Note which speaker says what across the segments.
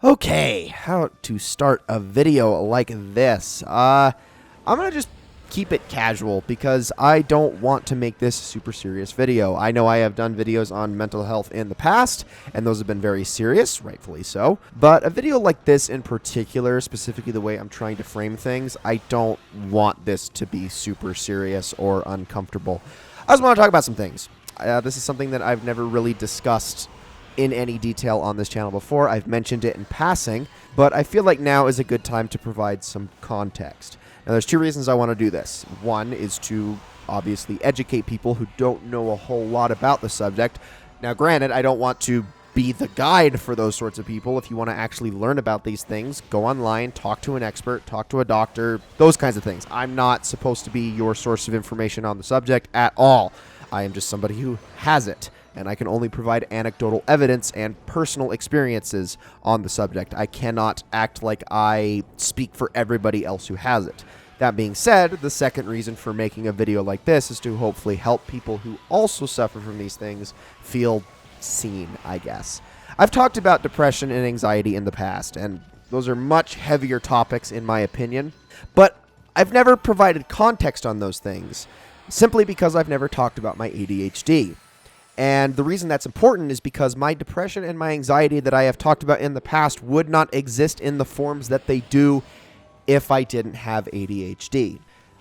Speaker 1: Okay, how to start a video like this. I'm gonna just keep it casual because I don't want to make this a super serious video. I know I have done videos on mental health in the past, and those have been very serious, rightfully so. But a video like this in particular, specifically the way I'm trying to frame things, I don't want this to be super serious or uncomfortable. I just want to talk about some things. This is something that I've never really discussed in any detail on this channel before. I've mentioned it in passing, but I feel like now is a good time to provide some context. Now, there's two reasons I want to do this. One is to obviously educate people who don't know a whole lot about the subject. Now, granted, I don't want to be the guide for those sorts of people. If you want to actually learn about these things, go online, talk to an expert, talk to a doctor, those kinds of things. I'm not supposed to be your source of information on the subject at all. I am just somebody who has it, and I can only provide anecdotal evidence and personal experiences on the subject. I cannot act like I speak for everybody else who has it. That being said, the second reason for making a video like this is to hopefully help people who also suffer from these things feel seen, I guess. I've talked about depression and anxiety in the past, and those are much heavier topics in my opinion, but I've never provided context on those things, simply because I've never talked about my ADHD. And the reason that's important is because my depression and my anxiety that I have talked about in the past would not exist in the forms that they do if I didn't have ADHD.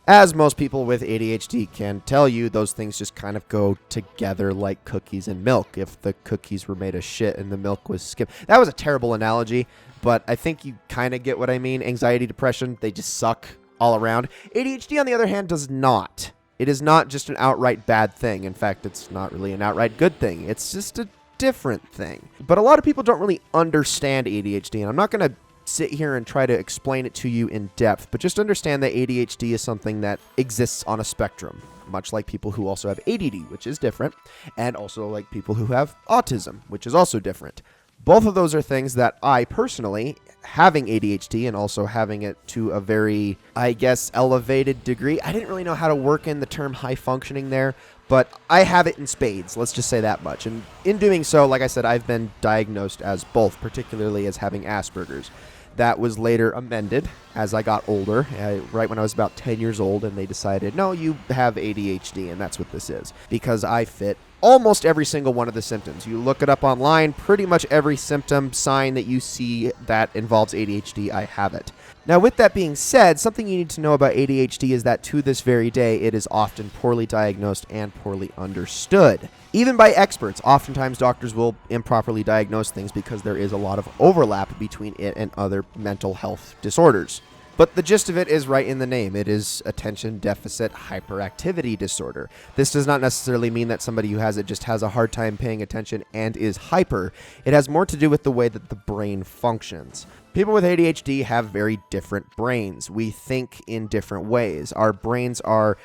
Speaker 1: As most people with ADHD can tell you, those things just kind of go together like cookies and milk. If the cookies were made of shit and the milk was skimmed. That was a terrible analogy, but I think you kind of get what I mean. Anxiety, depression, they just suck all around. ADHD, on the other hand, does not. It is not just an outright bad thing. In fact, it's not really an outright good thing. It's just a different thing. But a lot of people don't really understand ADHD, and I'm not going to sit here and try to explain it to you in depth, but just understand that ADHD is something that exists on a spectrum, much like people who also have ADD, which is different, and also like people who have autism, which is also different. Both of those are things that I personally, having ADHD and also having it to a very, I guess, elevated degree. I didn't really know how to work in the term high functioning there, but I have it in spades. Let's just say that much. And in doing so, like I said, I've been diagnosed as both, particularly as having Asperger's. That was later amended as I got older, right when I was about 10 years old, and they decided, no, you have ADHD, and that's what this is, because I fit almost every single one of the symptoms. You look it up online, pretty much every symptom, sign that you see that involves ADHD, I have it. Now, with that being said, something you need to know about ADHD is that to this very day, it is often poorly diagnosed and poorly understood. Even by experts, oftentimes doctors will improperly diagnose things because there is a lot of overlap between it and other mental health disorders. But the gist of it is right in the name. It is attention deficit hyperactivity disorder. This does not necessarily mean that somebody who has it just has a hard time paying attention and is hyper. It has more to do with the way that the brain functions. People with ADHD have very different brains. We think in different ways. Our brains are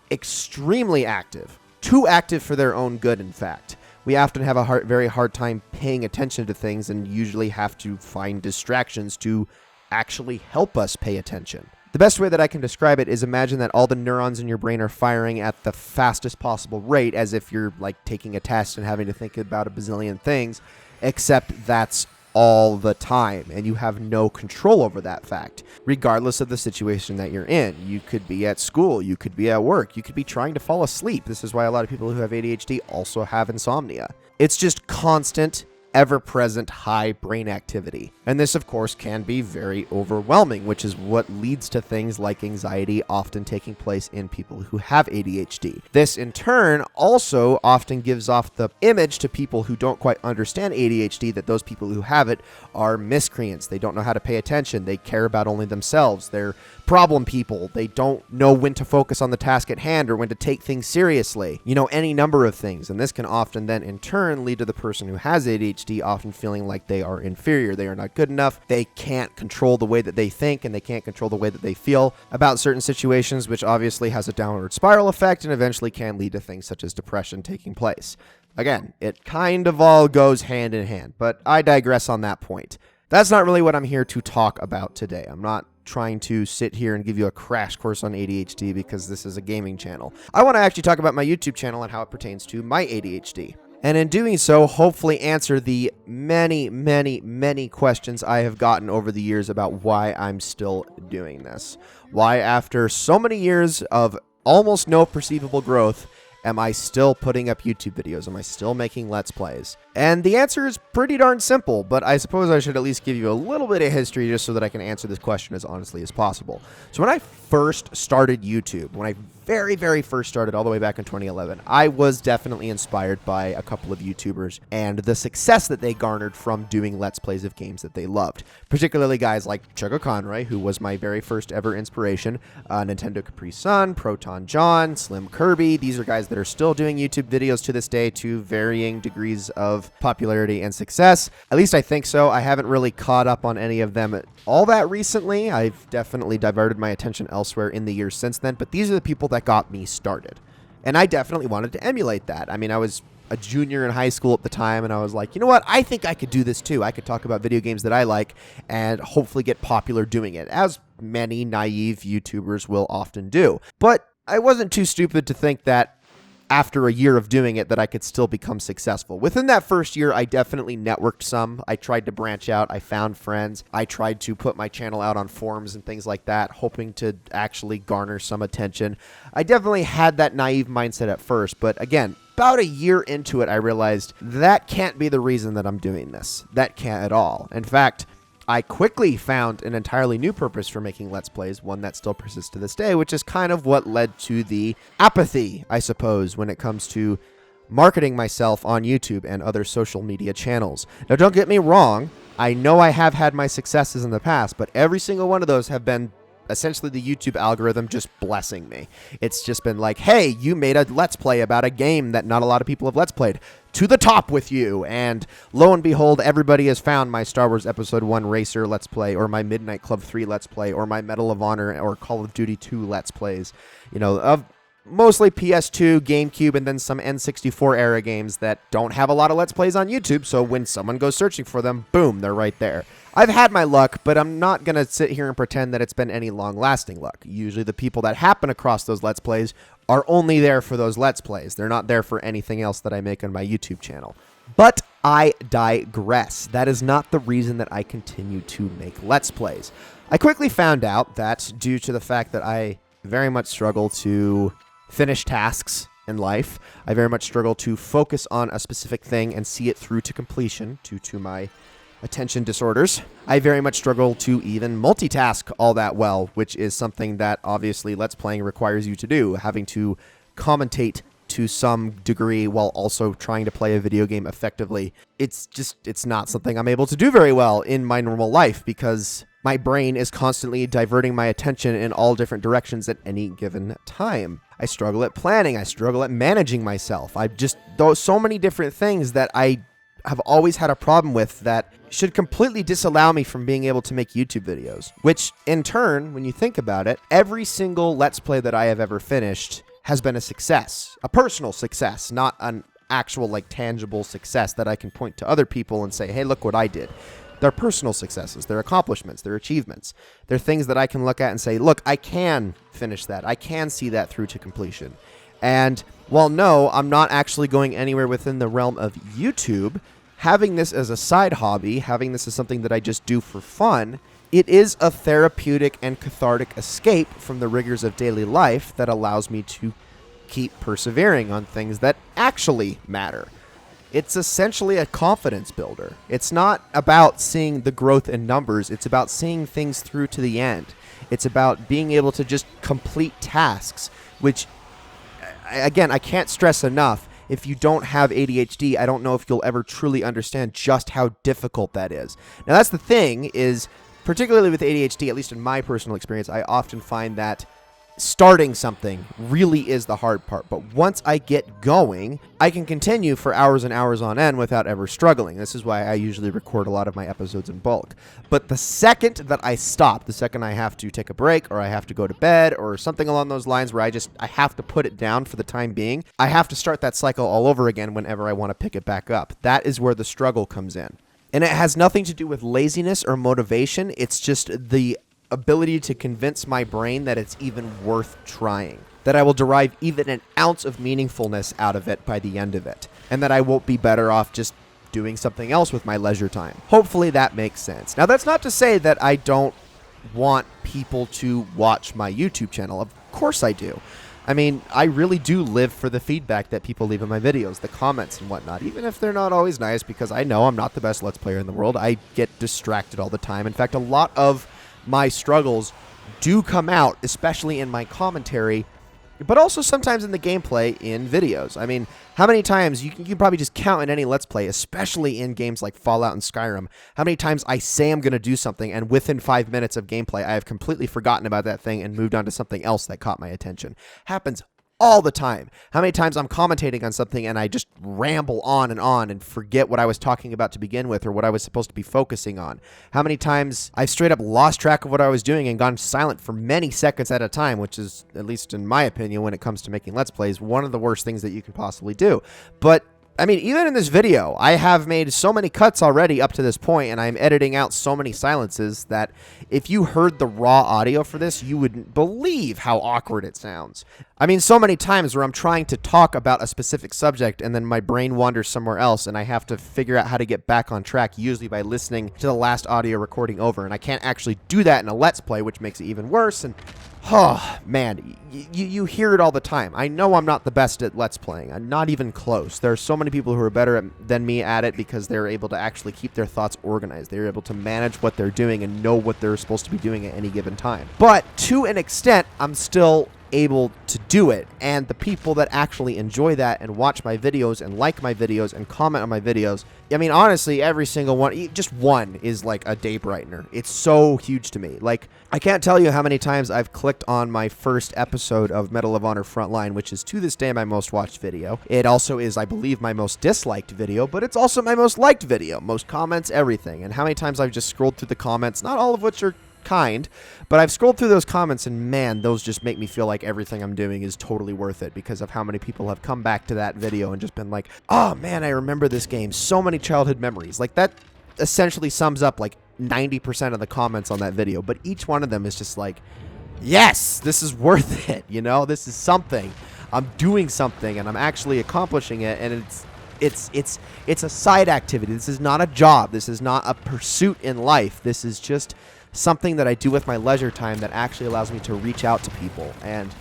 Speaker 1: extremely active, too active for their own good, in fact. We often have a very hard time paying attention to things and usually have to find distractions to actually help us pay attention. The best way that I can describe it is imagine that all the neurons in your brain are firing at the fastest possible rate, as if you're like taking a test and having to think about a bazillion things, except that's all the time, and you have no control over that fact, regardless of the situation that you're in. You could be at school, you could be at work, you could be trying to fall asleep. This is why a lot of people who have ADHD also have insomnia. It's just constant, ever-present high brain activity. And this, of course, can be very overwhelming, which is what leads to things like anxiety often taking place in people who have ADHD. This, in turn, also often gives off the image to people who don't quite understand ADHD that those people who have it are miscreants. They don't know how to pay attention. They care about only themselves. They're problem people. They don't know when to focus on the task at hand or when to take things seriously. You know, any number of things. And this can often then, in turn, lead to the person who has ADHD often feeling like they are inferior. They are not good enough. They can't control the way that they think, and they can't control the way that they feel about certain situations, which obviously has a downward spiral effect and eventually can lead to things such as depression taking place. Again, it kind of all goes hand in hand, but I digress on that point. That's not really what I'm here to talk about today. I'm not trying to sit here and give you a crash course on ADHD because this is a gaming channel. I want to actually talk about my YouTube channel and how it pertains to my ADHD. and in doing so, hopefully answer the many, many, many questions I have gotten over the years about why I'm still doing this. Why, after so many years of almost no perceivable growth, am I still putting up YouTube videos? Am I still making Let's Plays? And the answer is pretty darn simple, but I suppose I should at least give you a little bit of history just so that I can answer this question as honestly as possible. So when I first started YouTube, when I very, very first started all the way back in 2011, I was definitely inspired by a couple of YouTubers and the success that they garnered from doing Let's Plays of games that they loved. Particularly guys like Chugga Conroy, who was my very first ever inspiration, Nintendo Capri Sun, Proton John, Slim Kirby. These are guys that are still doing YouTube videos to this day to varying degrees of popularity and success. At least I think so. I haven't really caught up on any of them all that recently. I've definitely diverted my attention elsewhere in the years since then, but these are the people that got me started. And I definitely wanted to emulate that. I mean, I was a junior in high school at the time, and I was like, you know what? I think I could do this too. I could talk about video games that I like and hopefully get popular doing it, as many naive YouTubers will often do. But I wasn't too stupid to think that after a year of doing it that I could still become successful. Within that first year, I definitely networked some. I tried to branch out. I found friends. I tried to put my channel out on forums and things like that, hoping to actually garner some attention. I definitely had that naive mindset at first, but again, about a year into it, I realized that can't be the reason that I'm doing this. That can't at all. In fact, I quickly found an entirely new purpose for making Let's Plays, one that still persists to this day, which is kind of what led to the apathy, I suppose, when it comes to marketing myself on YouTube and other social media channels. Now, don't get me wrong. I know I have had my successes in the past, but every single one of those have been essentially the YouTube algorithm just blessing me. It's just been like, hey, you made a Let's Play about a game that not a lot of people have Let's Played. To the top with you. And lo and behold, everybody has found my Star Wars Episode 1 Racer Let's Play, or my Midnight Club 3 Let's Play, or my Medal of Honor or Call of Duty 2 Let's Plays. You know, of mostly PS2, GameCube, and then some N64 era games that don't have a lot of Let's Plays on YouTube, so when someone goes searching for them, boom, they're right there. I've had my luck, but I'm not going to sit here and pretend that it's been any long-lasting luck. Usually the people that happen across those Let's Plays are only there for those Let's Plays. They're not there for anything else that I make on my YouTube channel. But I digress. That is not the reason that I continue to make Let's Plays. I quickly found out that due to the fact that I very much struggle to finish tasks in life, I very much struggle to focus on a specific thing and see it through to completion due to my attention disorders. I very much struggle to even multitask all that well, which is something that obviously Let's Playing requires you to do, having to commentate to some degree while also trying to play a video game effectively. It's not something I'm able to do very well in my normal life because my brain is constantly diverting my attention in all different directions at any given time. I struggle at planning. I struggle at managing myself. So many different things that I have always had a problem with that should completely disallow me from being able to make YouTube videos. Which, in turn, when you think about it, every single Let's Play that I have ever finished has been a success. A personal success, not an actual, tangible success that I can point to other people and say, hey, look what I did. They're personal successes. They're accomplishments. They're achievements. They're things that I can look at and say, look, I can finish that. I can see that through to completion. And while no, I'm not actually going anywhere within the realm of YouTube, having this as a side hobby, having this as something that I just do for fun, it is a therapeutic and cathartic escape from the rigors of daily life that allows me to keep persevering on things that actually matter. It's essentially a confidence builder. It's not about seeing the growth in numbers. It's about seeing things through to the end. It's about being able to just complete tasks, which, again, I can't stress enough. If you don't have ADHD, I don't know if you'll ever truly understand just how difficult that is. Now, that's the thing is, particularly with ADHD, at least in my personal experience, I often find that starting something really is the hard part. But once I get going, I can continue for hours and hours on end without ever struggling. This is why I usually record a lot of my episodes in bulk. But the second that I stop, the second I have to take a break or I have to go to bed or something along those lines where I have to put it down for the time being, I have to start that cycle all over again whenever I want to pick it back up. That is where the struggle comes in. And it has nothing to do with laziness or motivation. It's just the ability to convince my brain that it's even worth trying, that I will derive even an ounce of meaningfulness out of it by the end of it, and that I won't be better off just doing something else with my leisure time. Hopefully that makes sense. Now, that's not to say that I don't want people to watch my YouTube channel. Of course I do. I mean, I really do live for the feedback that people leave in my videos, the comments and whatnot, even if they're not always nice, because I know I'm not the best Let's Player in the world. I get distracted all the time. In fact, a lot of my struggles do come out, especially in my commentary, but also sometimes in the gameplay in videos. I mean, how many times, you can probably just count in any Let's Play, especially in games like Fallout and Skyrim, how many times I say I'm going to do something, and within 5 minutes of gameplay, I have completely forgotten about that thing and moved on to something else that caught my attention. Happens all the time. How many times I'm commentating on something and I just ramble on and forget what I was talking about to begin with or what I was supposed to be focusing on. How many times I've straight up lost track of what I was doing and gone silent for many seconds at a time, which is, at least in my opinion, when it comes to making Let's Plays, one of the worst things that you can possibly do. But I mean, even in this video, I have made so many cuts already up to this point, and I'm editing out so many silences that if you heard the raw audio for this, you wouldn't believe how awkward it sounds. I mean, so many times where I'm trying to talk about a specific subject, and then my brain wanders somewhere else, and I have to figure out how to get back on track, usually by listening to the last audio recording over, and I can't actually do that in a Let's Play, which makes it even worse, and oh, man, you hear it all the time. I know I'm not the best at Let's Playing. I'm not even close. There are so many people who are better than me at it because they're able to actually keep their thoughts organized. They're able to manage what they're doing and know what they're supposed to be doing at any given time. But to an extent, I'm still able to do it, and the people that actually enjoy that and watch my videos and like my videos and comment on my videos, I mean, honestly, every single one, just one is like a day brightener. It's so huge to me. Like, I can't tell you how many times I've clicked on my first episode of Medal of Honor Frontline, which is to this day my most watched video. It also is, I believe, my most disliked video, but it's also my most liked video. Most comments, everything. And how many times I've just scrolled through the comments, not all of which are kind, but I've scrolled through those comments, and man, those just make me feel like everything I'm doing is totally worth it because of how many people have come back to that video and just been like, oh man, I remember this game. So many childhood memories. Like, that essentially sums up like 90% of the comments on that video, but each one of them is just like, yes, this is worth it, you know, this is something. I'm doing something and I'm actually accomplishing it, and it's a side activity. This is not a job. This is not a pursuit in life. This is just something that I do with my leisure time that actually allows me to reach out to people. And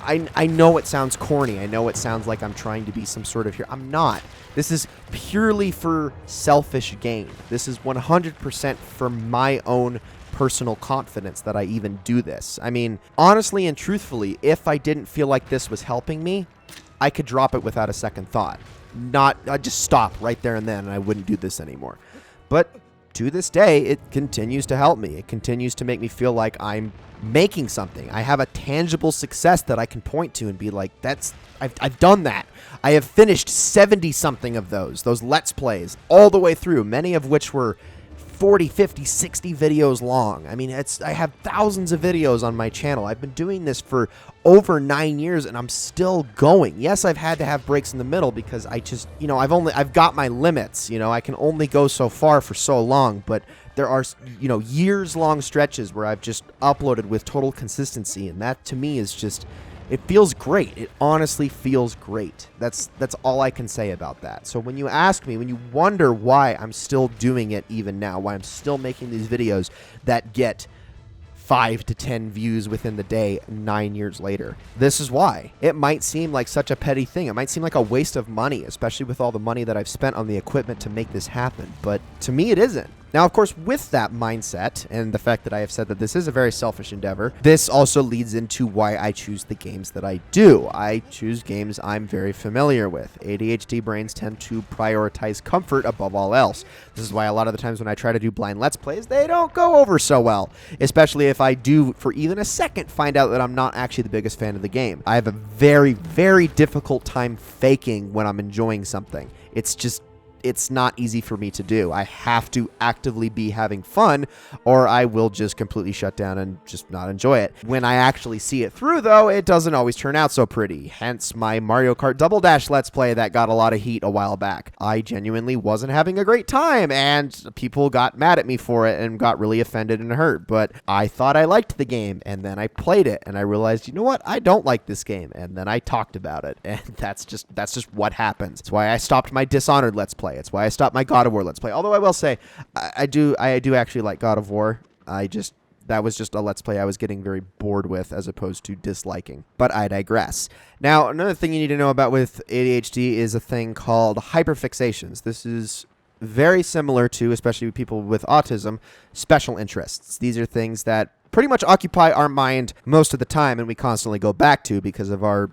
Speaker 1: I know it sounds corny. I know it sounds like I'm trying to be some sort of hero. I'm not. This is purely for selfish gain. This is 100% for my own personal confidence that I even do this. I mean, honestly and truthfully, if I didn't feel like this was helping me, I could drop it without a second thought. I'd just stop right there and then, and I wouldn't do this anymore. But to this day, it continues to help me. It continues to make me feel like I'm making something. I have a tangible success that I can point to and be like, I've done that. I have finished 70-something of those Let's Plays all the way through, many of which were 40, 50, 60 videos long. I mean, I have thousands of videos on my channel. I've been doing this for over 9 years and I'm still going. Yes, I've had to have breaks in the middle because I just, you know, I've got my limits. You know, I can only go so far for so long, but there are, you know, years-long stretches where I've just uploaded with total consistency, and that to me is just, it feels great. It honestly feels great. That's all I can say about that. So when you ask me, when you wonder why I'm still doing it even now, why I'm still making these videos that get 5 to 10 views within the day 9 years later, this is why. It might seem like such a petty thing. It might seem like a waste of money, especially with all the money that I've spent on the equipment to make this happen. But to me, it isn't. Now, of course, with that mindset and the fact that I have said that this is a very selfish endeavor, this also leads into why I choose the games that I do. I choose games I'm very familiar with. ADHD brains tend to prioritize comfort above all else. This is why a lot of the times when I try to do blind Let's Plays, they don't go over so well, especially if I do, for even a second, find out that I'm not actually the biggest fan of the game. I have a very, very difficult time faking when I'm enjoying something. It's just, it's not easy for me to do. I have to actively be having fun, or I will just completely shut down and just not enjoy it. When I actually see it through, though, it doesn't always turn out so pretty. Hence my Mario Kart Double Dash Let's Play that got a lot of heat a while back. I genuinely wasn't having a great time, and people got mad at me for it and got really offended and hurt. But I thought I liked the game, and then I played it, and I realized, you know what? I don't like this game, and then I talked about it, and that's just what happens. It's why I stopped my Dishonored Let's Play. It's why I stopped my God of War Let's Play. Although I will say, I do actually like God of War. That was just a Let's Play I was getting very bored with as opposed to disliking. But I digress. Now, another thing you need to know about with ADHD is a thing called hyperfixations. This is very similar to, especially people with autism, special interests. These are things that pretty much occupy our mind most of the time and we constantly go back to because of our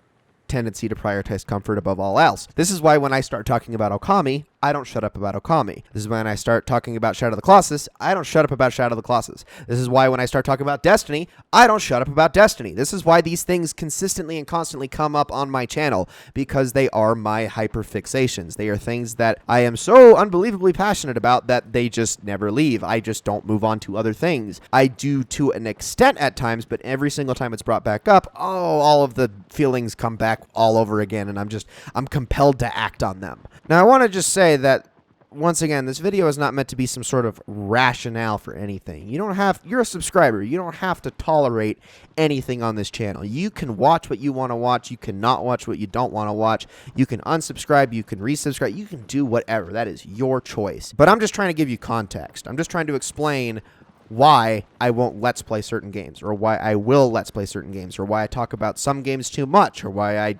Speaker 1: tendency to prioritize comfort above all else. This is why when I start talking about Okami, I don't shut up about Okami. This is when I start talking about Shadow of the Colossus, I don't shut up about Shadow of the Colossus. This is why when I start talking about Destiny, I don't shut up about Destiny. This is why these things consistently and constantly come up on my channel, because they are my hyperfixations. They are things that I am so unbelievably passionate about that they just never leave. I just don't move on to other things. I do to an extent at times, but every single time it's brought back up, all of the feelings come back all over again, and I'm compelled to act on them. Now, I want to just say that, once again, this video is not meant to be some sort of rationale for anything. You're a subscriber. You don't have to tolerate anything on this channel. You can watch what you want to watch. You cannot watch what you don't want to watch. You can unsubscribe. You can resubscribe. You can do whatever. That is your choice. But I'm just trying to give you context. I'm just trying to explain why I won't Let's Play certain games, or why I will Let's Play certain games, or why I talk about some games too much, or why I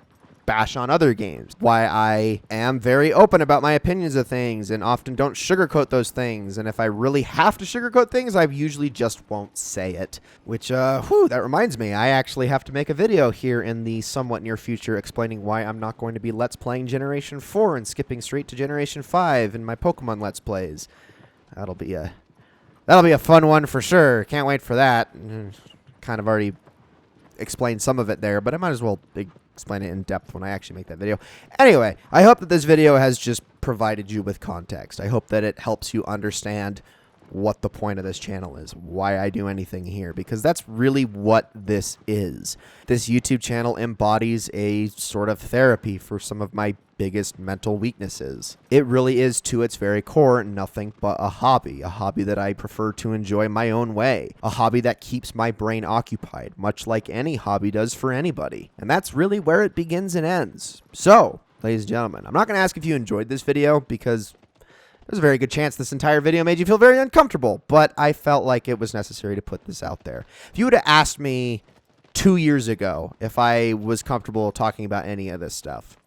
Speaker 1: bash on other games, why I am very open about my opinions of things and often don't sugarcoat those things. And if I really have to sugarcoat things, I usually just won't say it. Which, that reminds me, I actually have to make a video here in the somewhat near future explaining why I'm not going to be Let's Playing Generation 4 and skipping straight to Generation 5 in my Pokemon Let's Plays. That'll be a fun one for sure. Can't wait for that. Kind of already explained some of it there, but I might as well explain it in depth when I actually make that video. Anyway, I hope that this video has just provided you with context. I hope that it helps you understand what the point of this channel is, why I do anything here, because that's really what this is. This YouTube channel embodies a sort of therapy for some of my biggest mental weaknesses. It really is, to its very core, nothing but a hobby that I prefer to enjoy my own way, a hobby that keeps my brain occupied, much like any hobby does for anybody. And that's really where it begins and ends. So, ladies and gentlemen, I'm not going to ask if you enjoyed this video, because there's a very good chance this entire video made you feel very uncomfortable, but I felt like it was necessary to put this out there. If you would have asked me 2 years ago if I was comfortable talking about any of this stuff,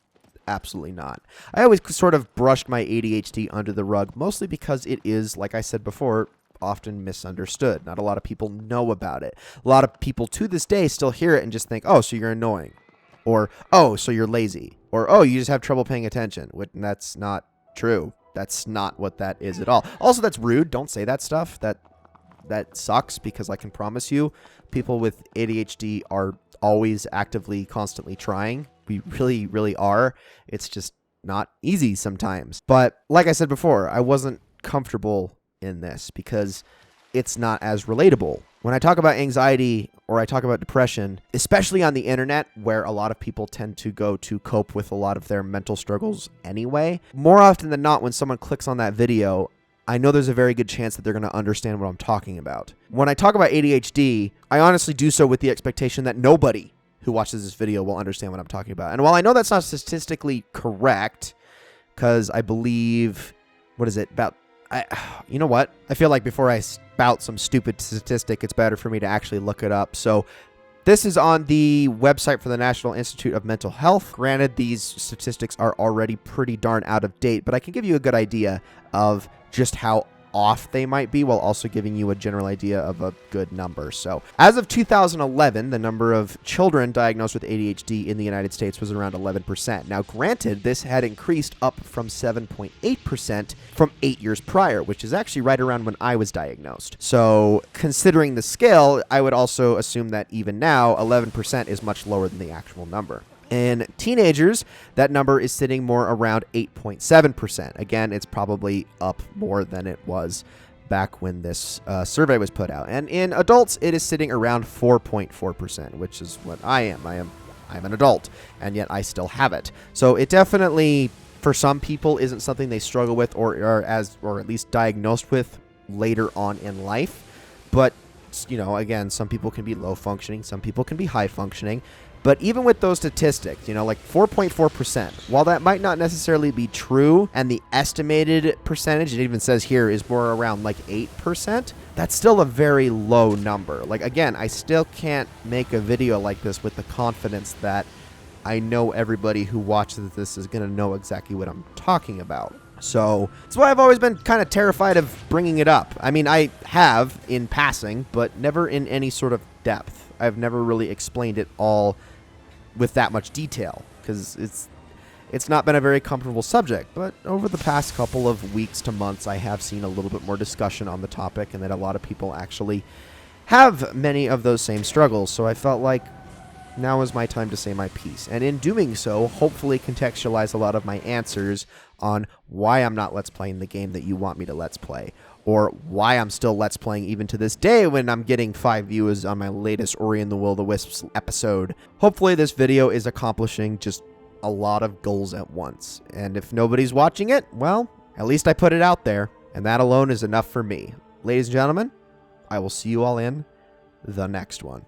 Speaker 1: absolutely not. I always sort of brushed my ADHD under the rug, mostly because it is, like I said before, often misunderstood. Not a lot of people know about it. A lot of people to this day still hear it and just think, oh, so you're annoying. Or, oh, so you're lazy. Or, oh, you just have trouble paying attention. And that's not true. That's not what that is at all. Also, that's rude. Don't say that stuff. That sucks, because I can promise you, people with ADHD are always actively, constantly trying. We really, really are. It's just not easy sometimes. But like I said before, I wasn't comfortable in this because it's not as relatable. When I talk about anxiety or I talk about depression, especially on the internet, where a lot of people tend to go to cope with a lot of their mental struggles anyway, more often than not, when someone clicks on that video, I know there's a very good chance that they're going to understand what I'm talking about. When I talk about ADHD, I honestly do so with the expectation that nobody who watches this video will understand what I'm talking about. And while I know that's not statistically correct, because I believe, you know what? I feel like before I spout some stupid statistic, it's better for me to actually look it up. So this is on the website for the National Institute of Mental Health. Granted, these statistics are already pretty darn out of date, but I can give you a good idea of just how off they might be, while also giving you a general idea of a good number. So as of 2011, the number of children diagnosed with ADHD in the United States was around 11%. Now, granted, this had increased up from 7.8% from 8 years prior, which is actually right around when I was diagnosed. So considering the scale, I would also assume that even now, 11% is much lower than the actual number. In teenagers, that number is sitting more around 8.7%. Again, it's probably up more than it was back when this survey was put out. And in adults, it is sitting around 4.4%, which is what I am. I'm an adult, and yet I still have it. So it definitely, for some people, isn't something they struggle with or at least diagnosed with later on in life. But, you know, again, some people can be low functioning, some people can be high functioning. But even with those statistics, you know, like 4.4%, while that might not necessarily be true, and the estimated percentage, it even says here, is more around like 8%, that's still a very low number. Like, again, I still can't make a video like this with the confidence that I know everybody who watches this is going to know exactly what I'm talking about. So that's why I've always been kind of terrified of bringing it up. I mean, I have in passing, but never in any sort of depth. I've never really explained it all with that much detail because it's not been a very comfortable subject. But over the past couple of weeks to months, I have seen a little bit more discussion on the topic and that a lot of people actually have many of those same struggles. So I felt like now is my time to say my piece. And in doing so, hopefully contextualize a lot of my answers on why I'm not Let's Playing the game that you want me to Let's Play, or why I'm still Let's Playing even to this day when I'm getting 5 views on my latest Ori and the Will of the Wisps episode. Hopefully this video is accomplishing just a lot of goals at once. And if nobody's watching it, well, at least I put it out there, and that alone is enough for me. Ladies and gentlemen, I will see you all in the next one.